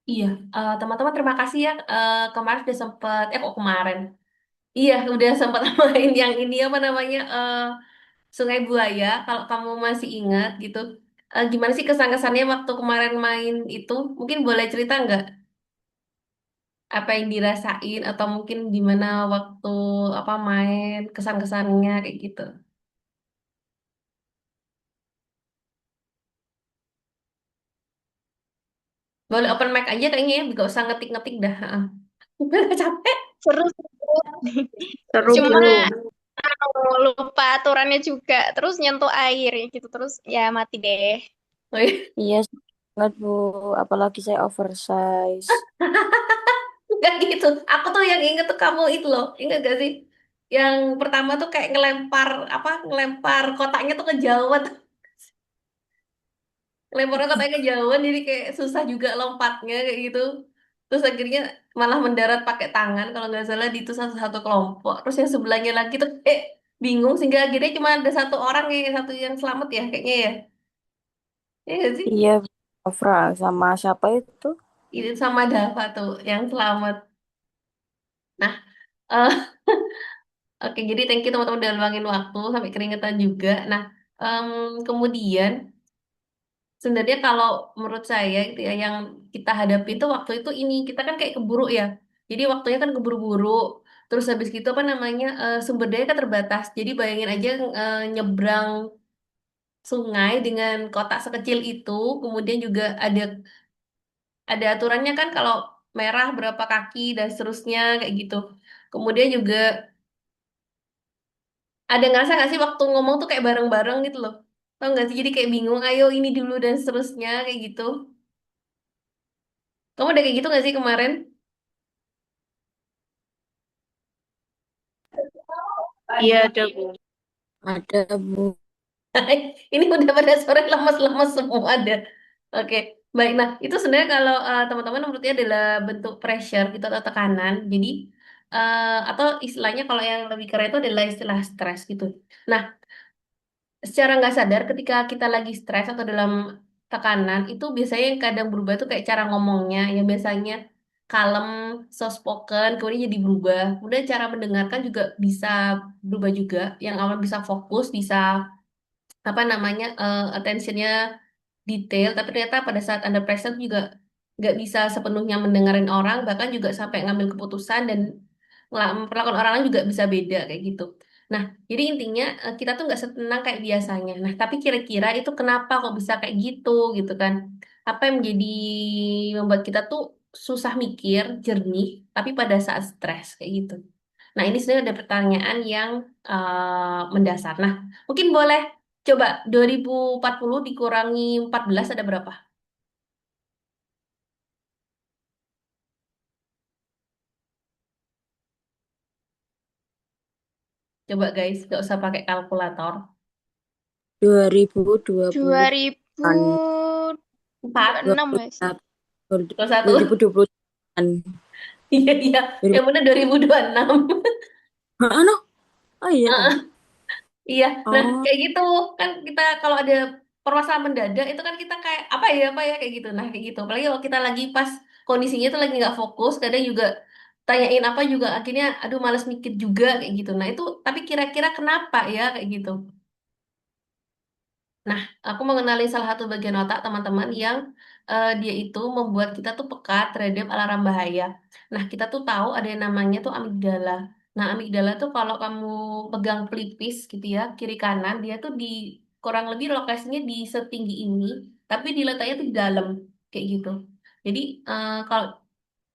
Iya, teman-teman terima kasih ya. Kemarin udah sempet, kok kemarin? Iya, udah sempat main yang ini apa namanya Sungai Buaya. Kalau kamu masih ingat gitu, gimana sih kesan-kesannya waktu kemarin main itu? Mungkin boleh cerita nggak apa yang dirasain atau mungkin gimana waktu apa main kesan-kesannya kayak gitu. Boleh open mic aja kayaknya ya, nggak usah ngetik-ngetik dah. Heeh. Udah capek. Seru, seru. Seru Cuma bro. lupa aturannya juga. Terus nyentuh air gitu. Terus ya mati deh. Oh, iya. Iya banget bu, apalagi saya oversize. Nggak gitu. Aku tuh yang inget tuh kamu itu loh. Ingat gak sih? Yang pertama tuh kayak ngelempar apa? Ngelempar kotaknya tuh kejauhan. Ngelempar kotaknya kejauhan jadi kayak susah juga lompatnya kayak gitu. Terus akhirnya malah mendarat pakai tangan kalau nggak salah di itu satu-satu kelompok. Terus yang sebelahnya lagi tuh kayak bingung sehingga akhirnya cuma ada satu orang ya, satu yang selamat ya kayaknya ya. Iya gak sih? Iya, Afra sama siapa itu? Itu sama Dava tuh yang selamat. Nah, eh oke, jadi thank you teman-teman udah luangin waktu sampai keringetan juga. Nah, em, kemudian sebenarnya kalau menurut saya itu ya yang kita hadapi itu waktu itu ini kita kan kayak keburu ya. Jadi waktunya kan keburu-buru. Terus habis gitu apa namanya sumber daya kan terbatas. Jadi bayangin aja nyebrang sungai dengan kotak sekecil itu, kemudian juga ada aturannya kan kalau merah berapa kaki dan seterusnya kayak gitu. Kemudian juga ada ngerasa nggak sih waktu ngomong tuh kayak bareng-bareng gitu loh. Tau nggak sih? Jadi kayak bingung, ayo ini dulu dan seterusnya kayak gitu. Kamu ada kayak gitu nggak sih kemarin? Iya ada bu. Ada bu. Ini udah pada sore lemas-lemas semua ada. Oke, baik. Nah, itu sebenarnya kalau teman-teman menurutnya adalah bentuk pressure gitu atau tekanan. Jadi atau istilahnya kalau yang lebih keren itu adalah istilah stres gitu. Nah, secara nggak sadar ketika kita lagi stres atau dalam tekanan itu biasanya yang kadang berubah tuh kayak cara ngomongnya yang biasanya kalem, soft spoken, kemudian jadi berubah. Kemudian cara mendengarkan juga bisa berubah juga. Yang awal bisa fokus, bisa apa namanya attentionnya detail, tapi ternyata pada saat under pressure juga nggak bisa sepenuhnya mendengarin orang, bahkan juga sampai ngambil keputusan dan memperlakukan orang lain juga bisa beda kayak gitu. Nah, jadi intinya kita tuh nggak setenang kayak biasanya. Nah, tapi kira-kira itu kenapa kok bisa kayak gitu kan? Apa yang menjadi membuat kita tuh susah mikir, jernih, tapi pada saat stres kayak gitu. Nah, ini sebenarnya ada pertanyaan yang mendasar. Nah, mungkin boleh coba 2040 dikurangi 14 ada berapa? Coba guys, gak usah pakai kalkulator. 2000 2028. 4 enam nggak sih? 21. 2028. Iya, iya. Yang benar 2026. Ah, no. Oh iya tuh. Iya. Nah, Oh, kayak gitu kan kita kalau ada permasalahan mendadak itu kan kita kayak apa ya kayak gitu. Nah, kayak gitu. Apalagi kalau kita lagi pas kondisinya itu lagi nggak fokus, kadang juga tanyain apa juga akhirnya aduh malas mikir juga kayak gitu. Nah, itu tapi kira-kira kenapa ya kayak gitu. Nah, aku mengenali salah satu bagian otak teman-teman yang dia itu membuat kita tuh peka terhadap alarm bahaya. Nah, kita tuh tahu ada yang namanya tuh amigdala. Nah, amigdala tuh kalau kamu pegang pelipis gitu ya, kiri kanan, dia tuh di kurang lebih lokasinya di setinggi ini, tapi diletaknya tuh di dalam, kayak gitu. Jadi, kalau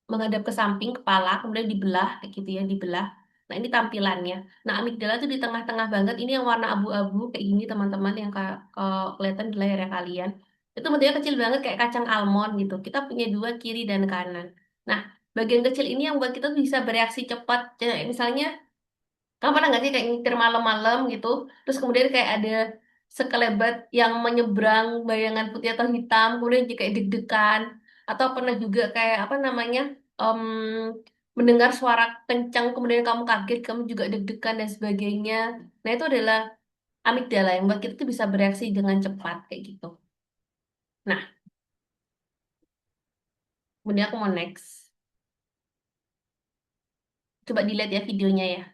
menghadap ke samping kepala, kemudian dibelah, kayak gitu ya, dibelah. Nah, ini tampilannya. Nah, amigdala tuh di tengah-tengah banget. Ini yang warna abu-abu kayak gini, teman-teman, yang kalau kelihatan di layarnya kalian. Itu bentuknya kecil banget kayak kacang almond gitu. Kita punya dua, kiri dan kanan. Nah, bagian kecil ini yang buat kita tuh bisa bereaksi cepat. Kayak misalnya, kamu pernah nggak sih kayak nyetir malam-malam gitu, terus kemudian kayak ada sekelebat yang menyeberang bayangan putih atau hitam, kemudian jadi kayak deg-degan, atau pernah juga kayak apa namanya, em, mendengar suara kencang, kemudian kamu kaget, kamu juga deg-degan dan sebagainya. Nah itu adalah amigdala yang buat kita tuh bisa bereaksi dengan cepat kayak gitu. Nah, Kemudian aku mau next. Coba dilihat ya videonya ya.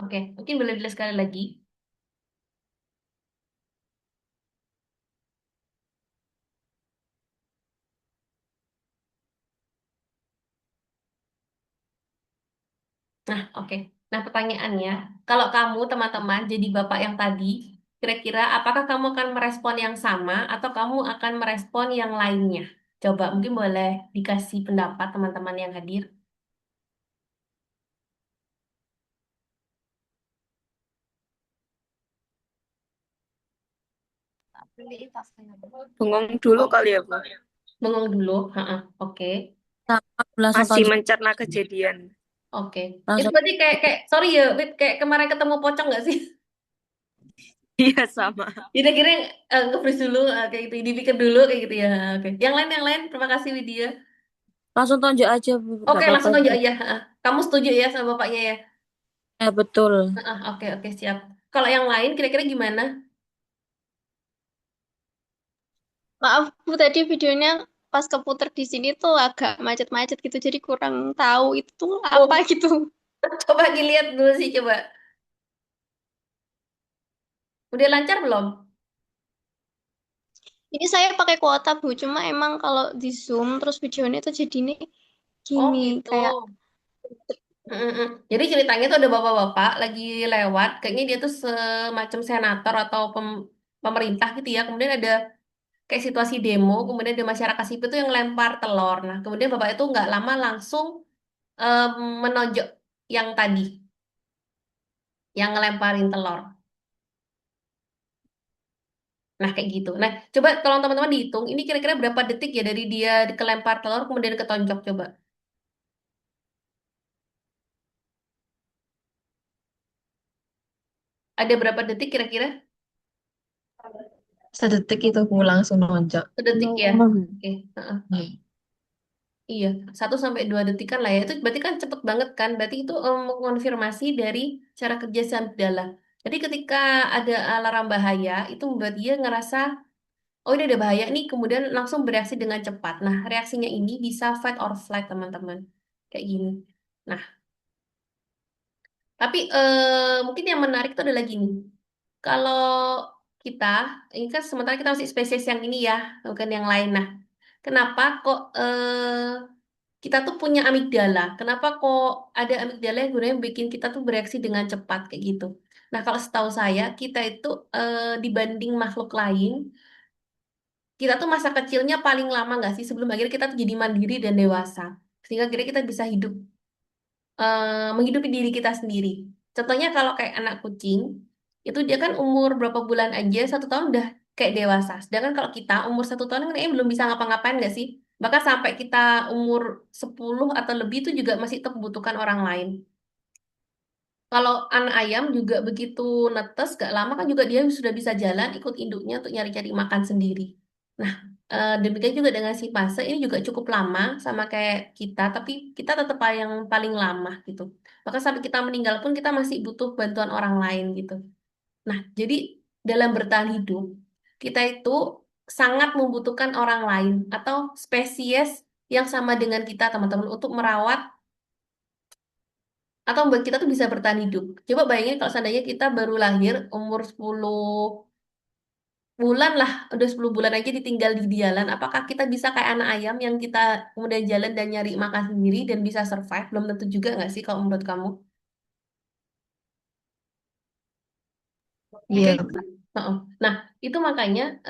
Oke, mungkin boleh dilihat sekali lagi. Nah, oke. Nah, pertanyaannya, kalau kamu teman-teman jadi bapak yang tadi, kira-kira apakah kamu akan merespon yang sama atau kamu akan merespon yang lainnya? Coba mungkin boleh dikasih pendapat teman-teman yang hadir. Bengong dulu kali ya, Bu. Bengong dulu. Ha-ha. Oke. Sama, langsung Masih tonjok. mencerna kejadian. Oke. Itu Langsung. berarti kayak sorry ya, Wit, kayak kemarin ketemu pocong nggak sih? Iya sama. Jadi akhirnya nge-freeze dulu kayak gitu, dipikir dulu kayak gitu ya. Oke. Yang lain, terima kasih Widya. Langsung tonjok aja, Bu. Oke, Nggak apa-apa, langsung Bu. aja ya. Ha. Kamu setuju ya sama bapaknya ya? Ya, betul. Oke, oke, siap. Kalau yang lain kira-kira gimana? Maaf Bu, tadi videonya pas keputer di sini tuh agak macet-macet gitu, jadi kurang tahu itu tuh apa Oh, gitu. coba dilihat dulu sih coba. Udah lancar belum? Ini saya pakai kuota Bu, cuma emang kalau di Zoom terus videonya tuh jadi nih Oh gini gitu. kayak Mm-mm. Jadi ceritanya tuh ada bapak-bapak lagi lewat, kayaknya dia tuh semacam senator atau pemerintah gitu ya. Kemudian ada kayak situasi demo, kemudian ada masyarakat sipil tuh yang lempar telur. Nah, kemudian bapak itu nggak lama langsung em, menonjok yang tadi, yang ngelemparin telur. Nah, kayak gitu. Nah, coba kalau teman-teman dihitung, ini kira-kira berapa detik ya dari dia kelempar telur kemudian ketonjok coba. Ada berapa detik kira-kira? Sedetik itu aku langsung nonjok. Sedetik ya. 0, Oke. Heeh. Hmm. Iya, 1 sampai 2 detikan lah ya. Itu berarti kan cepet banget kan? Berarti itu mengonfirmasi dari cara kerja si amigdala. Jadi ketika ada alarm bahaya, itu membuat dia ngerasa, oh ini ada bahaya nih, kemudian langsung bereaksi dengan cepat. Nah, reaksinya ini bisa fight or flight, teman-teman. Kayak gini. Nah, tapi mungkin yang menarik itu adalah gini. Kalau kita, ini kan sementara kita masih spesies yang ini ya, bukan yang lain. Nah, kenapa kok kita tuh punya amigdala? Kenapa kok ada amigdala yang gunanya bikin kita tuh bereaksi dengan cepat kayak gitu? Nah, kalau setahu saya, kita itu dibanding makhluk lain, kita tuh masa kecilnya paling lama nggak sih sebelum akhirnya kita tuh jadi mandiri dan dewasa. Sehingga akhirnya kita bisa hidup menghidupi diri kita sendiri. Contohnya kalau kayak anak kucing, itu dia kan umur berapa bulan aja, 1 tahun udah kayak dewasa. Sedangkan kalau kita umur 1 tahun kan kayaknya belum bisa ngapa-ngapain nggak sih? Bahkan sampai kita umur 10 atau lebih itu juga masih tetap membutuhkan orang lain. Kalau anak ayam juga begitu netes, gak lama kan juga dia sudah bisa jalan ikut induknya untuk nyari-cari makan sendiri. Nah, demikian juga dengan si fase ini juga cukup lama sama kayak kita, tapi kita tetap yang paling lama gitu. Bahkan sampai kita meninggal pun kita masih butuh bantuan orang lain gitu. Nah, jadi dalam bertahan hidup, kita itu sangat membutuhkan orang lain atau spesies yang sama dengan kita, teman-teman, untuk merawat atau membuat kita tuh bisa bertahan hidup. Coba bayangin kalau seandainya kita baru lahir umur 10 bulan lah, udah 10 bulan aja ditinggal di jalan, apakah kita bisa kayak anak ayam yang kita kemudian jalan dan nyari makan sendiri dan bisa survive? Belum tentu juga nggak sih kalau menurut kamu? Oke. Iya, Heeh. Nah, itu makanya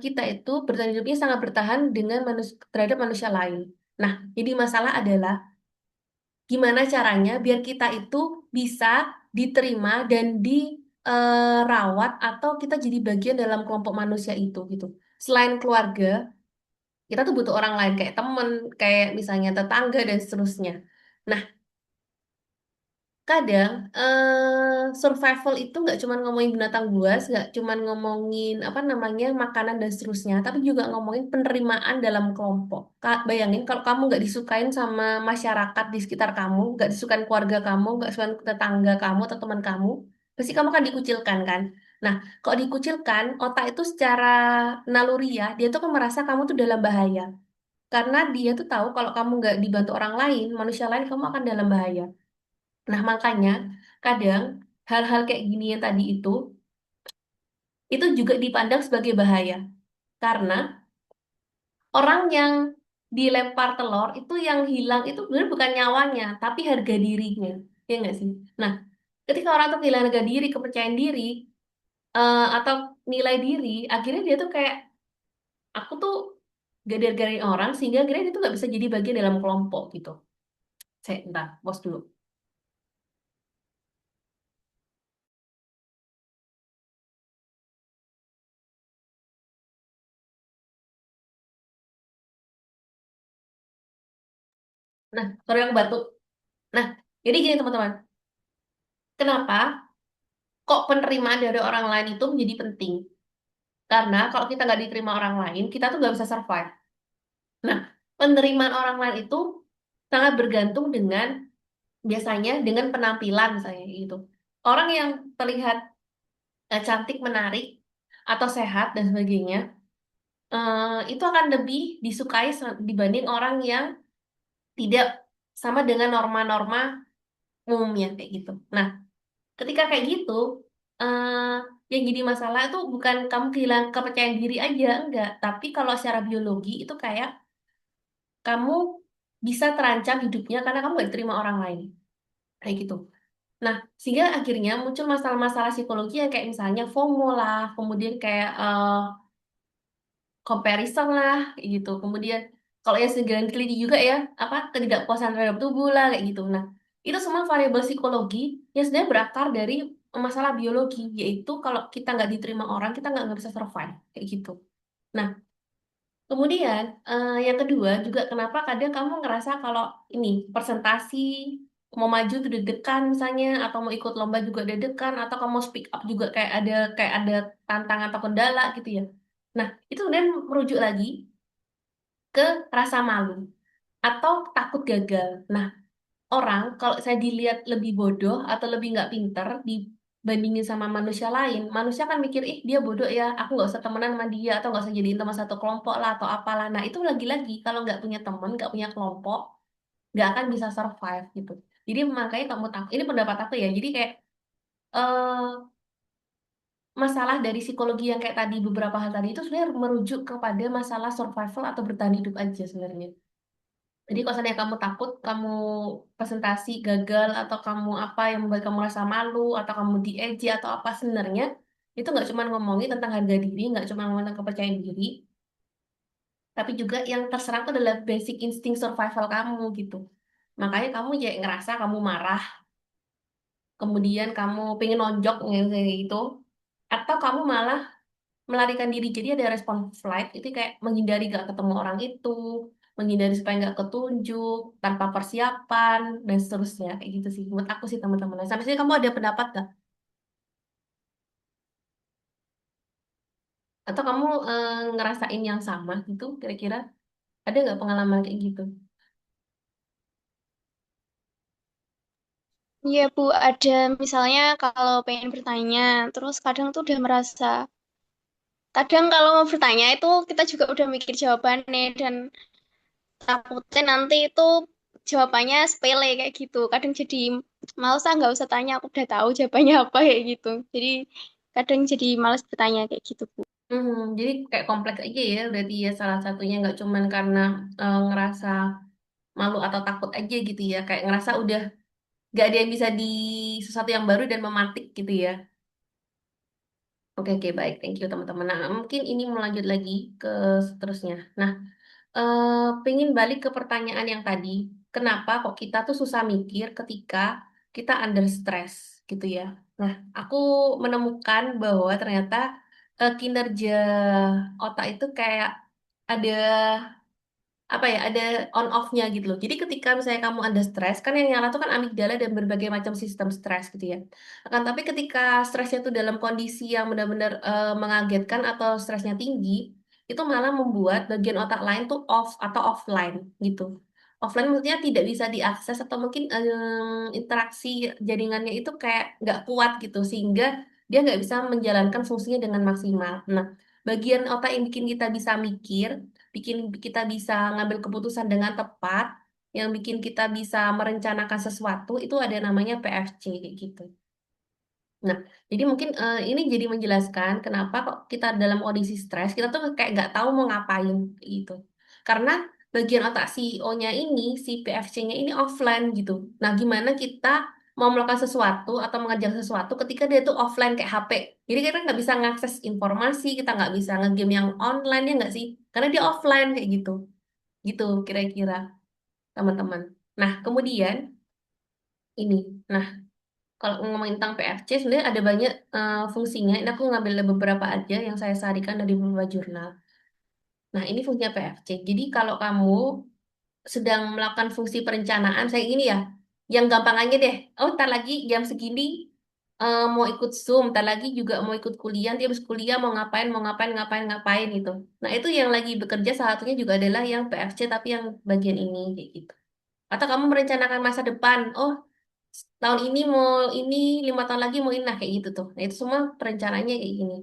kita itu bertahan hidupnya sangat bertahan dengan terhadap manusia lain. Nah, jadi masalah adalah gimana caranya biar kita itu bisa diterima dan dirawat atau kita jadi bagian dalam kelompok manusia itu gitu. Selain keluarga, kita tuh butuh orang lain kayak temen, kayak misalnya tetangga dan seterusnya. Nah, kadang survival itu nggak cuma ngomongin binatang buas, nggak cuma ngomongin apa namanya makanan dan seterusnya, tapi juga ngomongin penerimaan dalam kelompok. Bayangin kalau kamu nggak disukain sama masyarakat di sekitar kamu, nggak disukain keluarga kamu, nggak disukain tetangga kamu atau teman kamu, pasti kamu kan dikucilkan kan. Nah, kalau dikucilkan, otak itu secara naluriah dia tuh kan merasa kamu tuh dalam bahaya. Karena dia tuh tahu kalau kamu nggak dibantu orang lain, manusia lain, kamu akan dalam bahaya. Nah, makanya kadang hal-hal kayak gini yang tadi itu juga dipandang sebagai bahaya. Karena orang yang dilempar telur itu yang hilang itu sebenarnya bukan nyawanya, tapi harga dirinya. Ya nggak sih? Nah, ketika orang tuh kehilangan harga diri, kepercayaan diri, atau nilai diri, akhirnya dia tuh kayak, aku tuh gak dihargai orang, sehingga akhirnya dia tuh nggak bisa jadi bagian dalam kelompok gitu. Saya, entah, pause dulu. Nah, sorry aku batuk. Nah, jadi gini teman-teman. Kenapa kok penerimaan dari orang lain itu menjadi penting? Karena kalau kita nggak diterima orang lain, kita tuh nggak bisa survive. Nah, penerimaan orang lain itu sangat bergantung dengan biasanya dengan penampilan misalnya gitu. Orang yang terlihat cantik, menarik, atau sehat dan sebagainya, itu akan lebih disukai dibanding orang yang tidak sama dengan norma-norma umumnya kayak gitu. Nah, ketika kayak gitu, eh yang jadi masalah itu bukan kamu kehilangan kepercayaan diri aja, enggak. Tapi kalau secara biologi itu kayak kamu bisa terancam hidupnya karena kamu gak diterima orang lain. Kayak gitu. Nah, sehingga akhirnya muncul masalah-masalah psikologi yang kayak misalnya FOMO lah, kemudian kayak comparison lah, kayak gitu. Kemudian kalau yang segera diteliti juga ya, apa ketidakpuasan terhadap tubuh lah, kayak gitu. Nah, itu semua variabel psikologi yang sebenarnya berakar dari masalah biologi, yaitu kalau kita nggak diterima orang, kita nggak bisa survive, kayak gitu. Nah, kemudian yang kedua juga kenapa kadang kamu ngerasa kalau ini presentasi mau maju tuh deg-degan misalnya, atau mau ikut lomba juga deg-degan, atau kamu speak up juga kayak ada tantangan atau kendala gitu ya. Nah, itu kemudian merujuk lagi ke rasa malu atau takut gagal. Nah, orang kalau saya dilihat lebih bodoh atau lebih nggak pinter dibandingin sama manusia lain, manusia kan mikir, ih dia bodoh ya, aku nggak usah temenan sama dia atau nggak usah jadiin teman satu kelompok lah atau apalah. Nah, itu lagi-lagi kalau nggak punya teman, nggak punya kelompok, nggak akan bisa survive gitu. Jadi makanya kamu takut. Ini pendapat aku ya. Jadi kayak eh masalah dari psikologi yang kayak tadi beberapa hal tadi itu sebenarnya merujuk kepada masalah survival atau bertahan hidup aja sebenarnya. Jadi kalau seandainya kamu takut, kamu presentasi gagal, atau kamu apa yang membuat kamu rasa malu, atau kamu diejek, atau apa sebenarnya, itu nggak cuma ngomongin tentang harga diri, nggak cuma ngomongin tentang kepercayaan diri, tapi juga yang terserang itu adalah basic insting survival kamu gitu. Makanya kamu ya ngerasa kamu marah, kemudian kamu pengen nonjok kayak gitu, atau kamu malah melarikan diri. Jadi ada respon flight itu kayak menghindari gak ketemu orang itu, menghindari supaya nggak ketunjuk tanpa persiapan dan seterusnya kayak gitu sih menurut aku sih teman-teman. Nah, sampai sini kamu ada pendapat gak? Atau kamu ngerasain yang sama gitu kira-kira, ada nggak pengalaman kayak gitu? Iya Bu, ada misalnya kalau pengen bertanya, terus kadang tuh udah merasa, kadang kalau mau bertanya itu kita juga udah mikir jawabannya dan takutnya nanti itu jawabannya sepele kayak gitu. Kadang jadi males ah nggak usah tanya, aku udah tahu jawabannya apa kayak gitu. Jadi kadang jadi males bertanya kayak gitu Bu. Jadi kayak kompleks aja ya berarti ya, salah satunya nggak cuman karena ngerasa malu atau takut aja gitu ya, kayak ngerasa udah nggak ada yang bisa di sesuatu yang baru dan memantik gitu ya. Oke, oke, baik. Thank you, teman-teman. Nah, mungkin ini melanjut lagi ke seterusnya. Nah, pengen balik ke pertanyaan yang tadi. Kenapa kok kita tuh susah mikir ketika kita under stress gitu ya? Nah, aku menemukan bahwa ternyata kinerja otak itu kayak ada apa ya, ada on off-nya gitu loh. Jadi ketika misalnya kamu ada stres, kan yang nyala tuh kan amigdala dan berbagai macam sistem stres gitu ya. Akan tapi ketika stresnya itu dalam kondisi yang benar-benar mengagetkan atau stresnya tinggi, itu malah membuat bagian otak lain tuh off atau offline gitu. Offline maksudnya tidak bisa diakses atau mungkin interaksi jaringannya itu kayak nggak kuat gitu sehingga dia nggak bisa menjalankan fungsinya dengan maksimal. Nah, bagian otak yang bikin kita bisa mikir, bikin kita bisa ngambil keputusan dengan tepat, yang bikin kita bisa merencanakan sesuatu itu ada namanya PFC kayak gitu. Nah, jadi mungkin ini jadi menjelaskan kenapa kok kita dalam kondisi stres kita tuh kayak nggak tahu mau ngapain kayak gitu. Karena bagian otak CEO-nya ini, si PFC-nya ini offline gitu. Nah, gimana kita mau melakukan sesuatu atau mengerjakan sesuatu ketika dia tuh offline kayak HP. Jadi kita nggak bisa ngakses informasi, kita nggak bisa ngegame yang online ya nggak sih? Karena dia offline kayak gitu. Gitu kira-kira teman-teman. Nah, kemudian ini. Nah, kalau ngomongin tentang PFC, sebenarnya ada banyak fungsinya. Ini aku ngambil beberapa aja yang saya sarikan dari beberapa jurnal. Nah, ini fungsinya PFC. Jadi kalau kamu sedang melakukan fungsi perencanaan, saya ini ya, yang gampang aja deh. Oh, ntar lagi jam segini mau ikut Zoom, ntar lagi juga mau ikut kuliah, nanti habis kuliah mau ngapain, ngapain gitu. Nah, itu yang lagi bekerja salah satunya juga adalah yang PFC, tapi yang bagian ini, kayak gitu. Atau kamu merencanakan masa depan. Oh, tahun ini mau ini, 5 tahun lagi mau ini, nah kayak gitu tuh. Nah, itu semua perencanaannya kayak gini.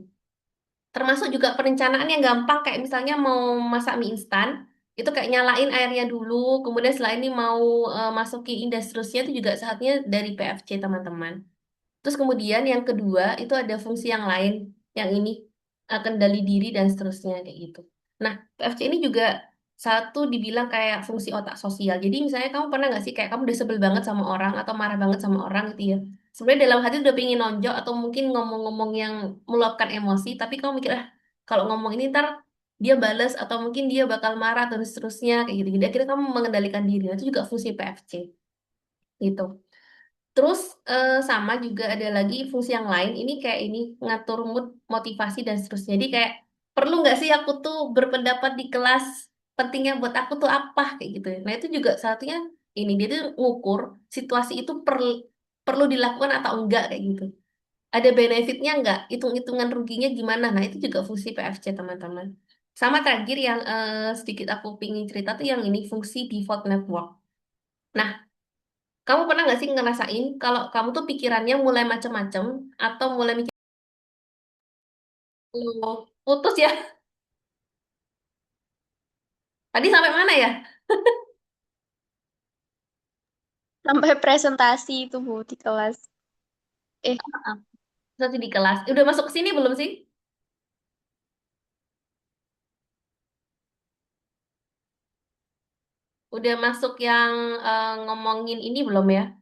Termasuk juga perencanaan yang gampang, kayak misalnya mau masak mie instan, itu kayak nyalain airnya dulu, kemudian setelah ini mau masukin industrinya itu juga saatnya dari PFC, teman-teman. Terus kemudian yang kedua itu ada fungsi yang lain, yang ini kendali diri dan seterusnya kayak gitu. Nah, PFC ini juga satu dibilang kayak fungsi otak sosial. Jadi misalnya kamu pernah nggak sih kayak kamu udah sebel banget sama orang atau marah banget sama orang gitu ya. Sebenarnya dalam hati udah pengen nonjok atau mungkin ngomong-ngomong yang meluapkan emosi, tapi kamu mikir ah kalau ngomong ini ntar dia balas atau mungkin dia bakal marah dan seterusnya kayak gitu. Jadi akhirnya kamu mengendalikan diri. Nah, itu juga fungsi PFC gitu. Terus sama juga ada lagi fungsi yang lain. Ini kayak ini ngatur mood, motivasi dan seterusnya. Jadi kayak perlu nggak sih aku tuh berpendapat di kelas, pentingnya buat aku tuh apa kayak gitu ya. Nah itu juga satunya ini dia tuh ngukur situasi itu perlu dilakukan atau enggak kayak gitu. Ada benefitnya enggak? Hitung-hitungan ruginya gimana? Nah itu juga fungsi PFC teman-teman. Sama terakhir yang sedikit aku pingin cerita tuh yang ini fungsi default network. Nah, kamu pernah nggak sih ngerasain kalau kamu tuh pikirannya mulai macem-macem atau mulai mikir, "Oh, putus ya? Tadi sampai mana ya? Sampai presentasi itu Bu di kelas. Eh, Ah, Tadi di kelas. Udah masuk ke sini belum sih? Udah masuk yang ngomongin ini belum ya?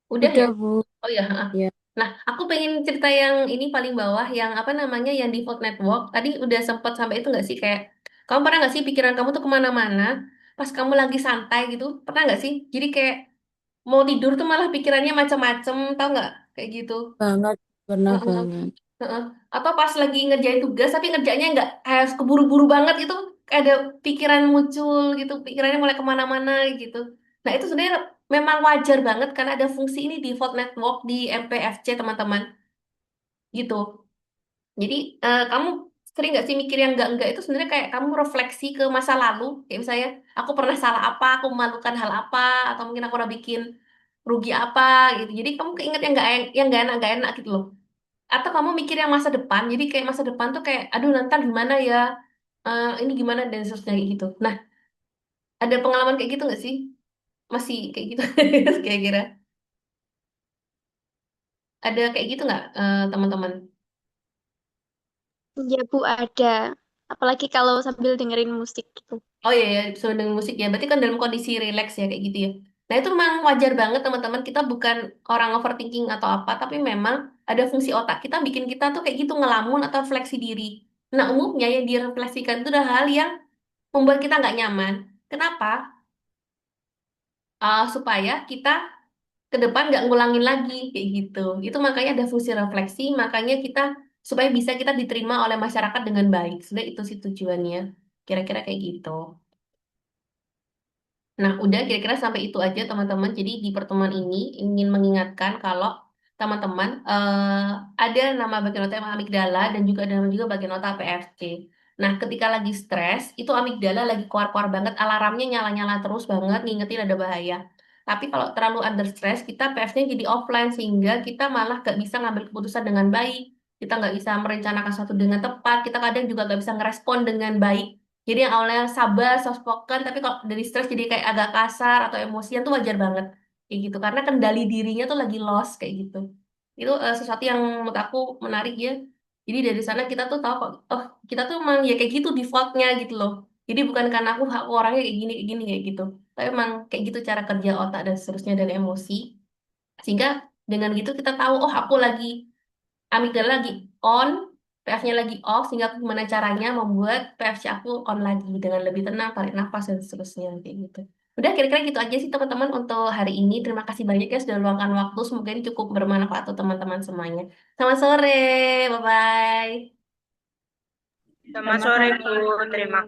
Udah ya? Udah, Bu. Oh ya. Ah. Ya. Nah, aku pengen cerita yang ini paling bawah, yang apa namanya, yang default network. Tadi udah sempat sampai itu nggak sih kayak, kamu pernah nggak sih pikiran kamu tuh kemana-mana, pas kamu lagi santai gitu, pernah nggak sih? Jadi kayak mau tidur tuh malah pikirannya macam-macam, tau nggak? Kayak gitu. Banget. Pernah Heeh, banget. heeh. Atau pas lagi ngerjain tugas tapi ngerjainnya nggak harus keburu-buru banget gitu, kayak ada pikiran muncul gitu, pikirannya mulai kemana-mana gitu. Nah itu sebenarnya memang wajar banget karena ada fungsi ini default network di MPFC teman-teman gitu. Jadi kamu sering nggak sih mikir yang enggak itu sebenarnya kayak kamu refleksi ke masa lalu, kayak misalnya aku pernah salah apa, aku memalukan hal apa, atau mungkin aku pernah bikin rugi apa gitu. Jadi kamu keinget yang nggak enak gitu loh. Atau kamu mikir yang masa depan, jadi kayak masa depan tuh kayak, aduh nanti gimana ya, ini gimana dan seterusnya kayak gitu. Nah, ada pengalaman kayak gitu nggak sih? Masih kayak gitu, kayak kira. Ada kayak gitu nggak, teman-teman? ya Bu ada. Apalagi kalau sambil dengerin musik gitu. Oh iya ya, sudah dengan musik ya. Berarti kan dalam kondisi relax ya kayak gitu ya. Nah itu memang wajar banget teman-teman. Kita bukan orang overthinking atau apa, tapi memang ada fungsi otak kita bikin kita tuh kayak gitu ngelamun atau fleksi diri. Nah umumnya yang direfleksikan itu adalah hal yang membuat kita nggak nyaman. Kenapa? Supaya kita ke depan nggak ngulangin lagi kayak gitu. Itu makanya ada fungsi refleksi, makanya kita supaya bisa kita diterima oleh masyarakat dengan baik. Sudah itu sih tujuannya. Kira-kira kayak gitu. Nah, udah kira-kira sampai itu aja teman-teman. Jadi di pertemuan ini ingin mengingatkan kalau teman-teman ada nama bagian otak yang amigdala dan juga ada nama juga bagian otak PFC. Nah, ketika lagi stres, itu amigdala lagi keluar-keluar banget, alarmnya nyala-nyala terus banget, ngingetin ada bahaya. Tapi kalau terlalu under stress, kita PF-nya jadi offline sehingga kita malah gak bisa ngambil keputusan dengan baik. Kita nggak bisa merencanakan sesuatu dengan tepat. Kita kadang juga nggak bisa ngerespon dengan baik. Jadi yang awalnya sabar, soft spoken, tapi kalau dari stres jadi kayak agak kasar atau emosian tuh wajar banget. Kayak gitu. Karena kendali dirinya tuh lagi lost kayak gitu. Itu sesuatu yang menurut aku menarik ya. Jadi dari sana kita tuh tahu kok, oh kita tuh emang ya kayak gitu defaultnya gitu loh. Jadi bukan karena aku orangnya kayak gini, kayak gitu. Tapi emang kayak gitu cara kerja otak dan seterusnya dan emosi. Sehingga dengan gitu kita tahu, oh aku lagi amigdala lagi on, PF-nya lagi off, sehingga aku gimana caranya membuat PFC aku on lagi dengan lebih tenang, tarik nafas dan seterusnya kayak gitu. Udah kira-kira gitu aja sih teman-teman untuk hari ini. Terima kasih banyak ya sudah luangkan waktu. Semoga ini cukup bermanfaat untuk teman-teman semuanya. Selamat sore, bye-bye. Selamat sore, Bu. Terima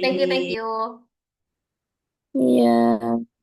Thank you, thank kasih. you. Iya.